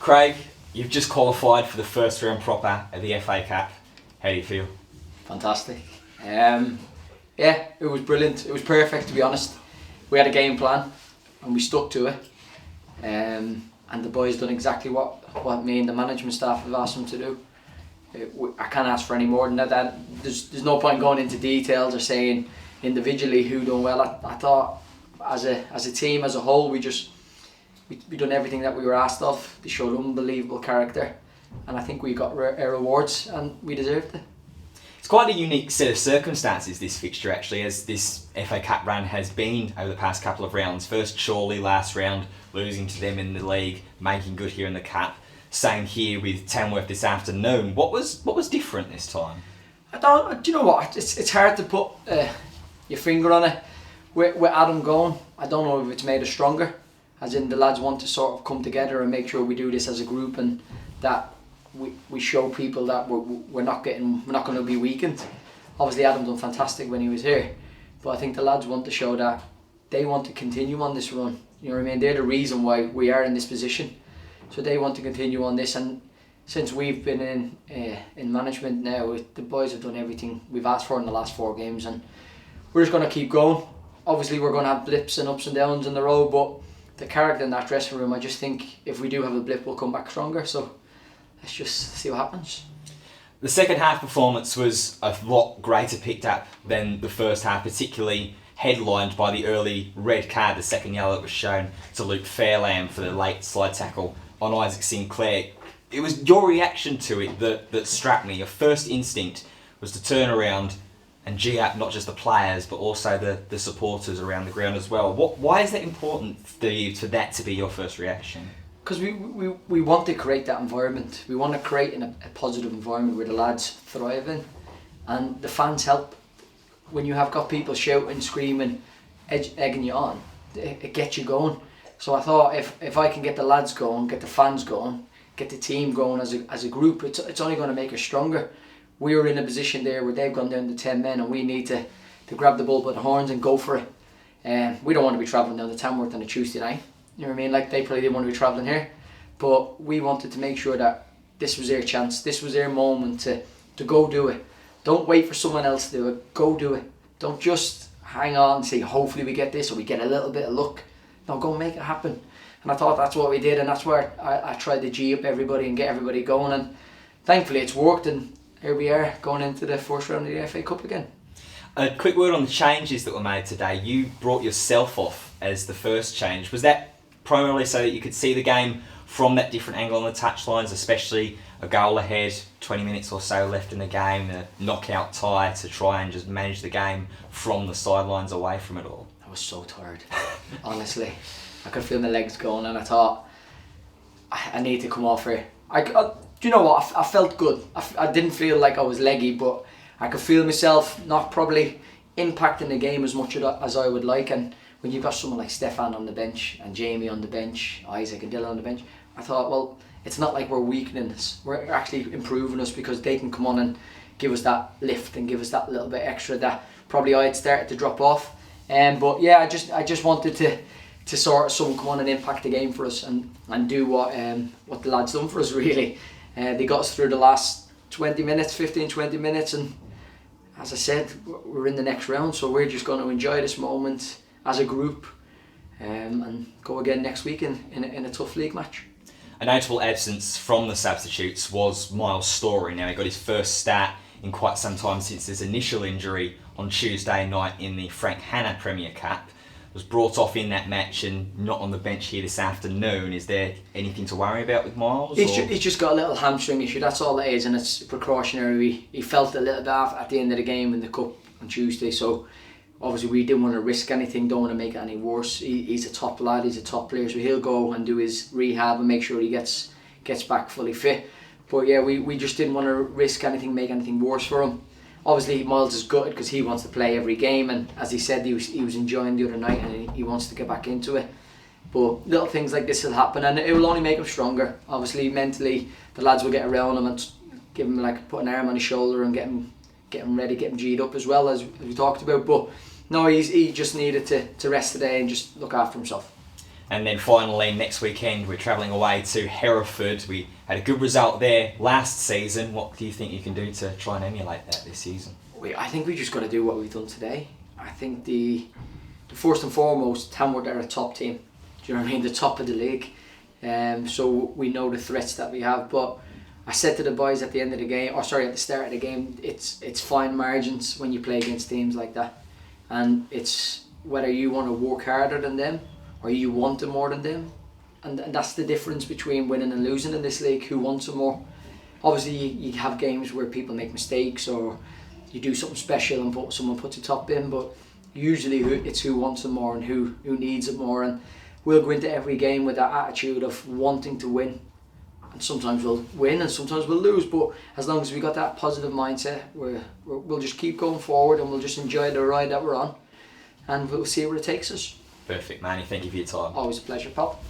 Craig, you've just qualified for the first round proper of the FA Cup. How do you feel? Fantastic. Yeah, it was brilliant. It was perfect, to be honest. We had a game plan and we stuck to it. And the boys done exactly what me and the management staff have asked them to do. I can't ask for any more than that. There's no point going into details or saying individually who done well. I thought as a team as a whole we done everything that we were asked of. They showed unbelievable character, and I think we got our rewards and we deserved it. It's quite a unique set of circumstances, this fixture actually, as this FA Cup run has been over the past couple of rounds. First Chorley last round, losing to them in the league, making good here in the Cup. Same here with Tamworth this afternoon. What was different this time? Do you know what? It's hard to put your finger on it. With Adam going, I don't know if it's made us stronger. As in the lads want to sort of come together and make sure we do this as a group, and that we show people that we're not going to be weakened. Obviously Adam done fantastic when he was here, but I think the lads want to show that they want to continue on this run. You know what I mean? They're the reason why we are in this position, so they want to continue on this. And since we've been in management now, the boys have done everything we've asked for in the last 4 games, and we're just going to keep going. Obviously we're going to have blips and ups and downs in the road, but the character in that dressing room, I just think if we do have a blip, we'll come back stronger. So let's just see what happens. The second half performance was a lot greater picked up than the first half, particularly headlined by the early red card, the second yellow that was shown to Luke Fairlamb for the late slide tackle on Isaac Sinclair. It was your reaction to it that struck me. Your first instinct was to turn around and G up not just the players but also the supporters around the ground as well. Why is that important for you, for that to be your first reaction? Because we want to create that environment. We want to create a positive environment where the lads thrive in, and the fans help. When you have got people shouting, screaming, egging you on, it gets you going. So I thought if I can get the lads going, get the fans going, get the team going as a group, it's only going to make us stronger. We were in a position there where they've gone down to 10 men and we need to grab the bull by the horns and go for it. We don't want to be travelling down to Tamworth on a Tuesday night. You know what I mean? Like, they probably didn't want to be travelling here. But we wanted to make sure that this was their chance, this was their moment to go do it. Don't wait for someone else to do it, go do it. Don't just hang on and say hopefully we get this or we get a little bit of luck. No, go make it happen. And I thought that's what we did, and that's where I tried to G up everybody and get everybody going, and thankfully it's worked, and here we are going into the first round of the FA Cup again. A quick word on the changes that were made today. You brought yourself off as the first change. Was that primarily so that you could see the game from that different angle on the touchlines, especially a goal ahead, 20 minutes or so left in the game, a knockout tie, to try and just manage the game from the sidelines away from it all? I was so tired. Honestly, I could feel my legs going, and I thought I need to come off here. Do you know what? I felt good. I didn't feel like I was leggy, but I could feel myself not probably impacting the game as much as I would like. And when you've got someone like Stefan on the bench and Jamie on the bench, Isaac and Dylan on the bench, I thought, well, it's not like we're weakening this. We're actually improving us, because they can come on and give us that lift and give us that little bit extra that probably I had started to drop off. But yeah, I just wanted to sort of someone come on and impact the game for us and do what the lads done for us, really. They got us through the last 20 minutes, 15-20 minutes, and as I said, we're in the next round, so we're just going to enjoy this moment as a group and go again next week in a tough league match. A notable absence from the substitutes was Miles Story. Now, he got his first start in quite some time since his initial injury on Tuesday night in the Frank Hanna Premier Cup. Was brought off in that match and not on the bench here this afternoon. Is there anything to worry about with Miles? He's just got a little hamstring issue, that's all it is, and it's precautionary. He felt a little bit off at the end of the game in the Cup on Tuesday, so obviously we didn't want to risk anything, don't want to make it any worse. He's a top lad, he's a top player, so he'll go and do his rehab and make sure he gets back fully fit. But yeah, we just didn't want to risk anything, make anything worse for him. Obviously Miles is gutted because he wants to play every game, and as he said, he was enjoying the other night and he wants to get back into it. But little things like this will happen, and it will only make him stronger. Obviously mentally the lads will get around him and give him, like, put an arm on his shoulder and get him ready, get him G'd up as well, as we talked about. But no, he just needed to rest today and just look after himself. And then finally, next weekend, we're travelling away to Hereford. We had a good result there last season. What do you think you can do to try and emulate that this season? I think we just got to do what we've done today. I think the first and foremost, Tamworth are a top team. Do you know what I mean? The top of the league. So we know the threats that we have. But I said to the boys at the end of the game, at the start of the game, it's fine margins when you play against teams like that. And it's whether you want to work harder than them or you want it more than them. And that's the difference between winning and losing in this league. Who wants it more? Obviously, you have games where people make mistakes or you do something special and someone puts a top in, but usually it's who wants it more and who needs it more. And we'll go into every game with that attitude of wanting to win. And sometimes we'll win and sometimes we'll lose, but as long as we got that positive mindset, we'll just keep going forward and we'll just enjoy the ride that we're on, and we'll see where it takes us. Perfect, Manny. Thank you for your time. Always a pleasure, pal.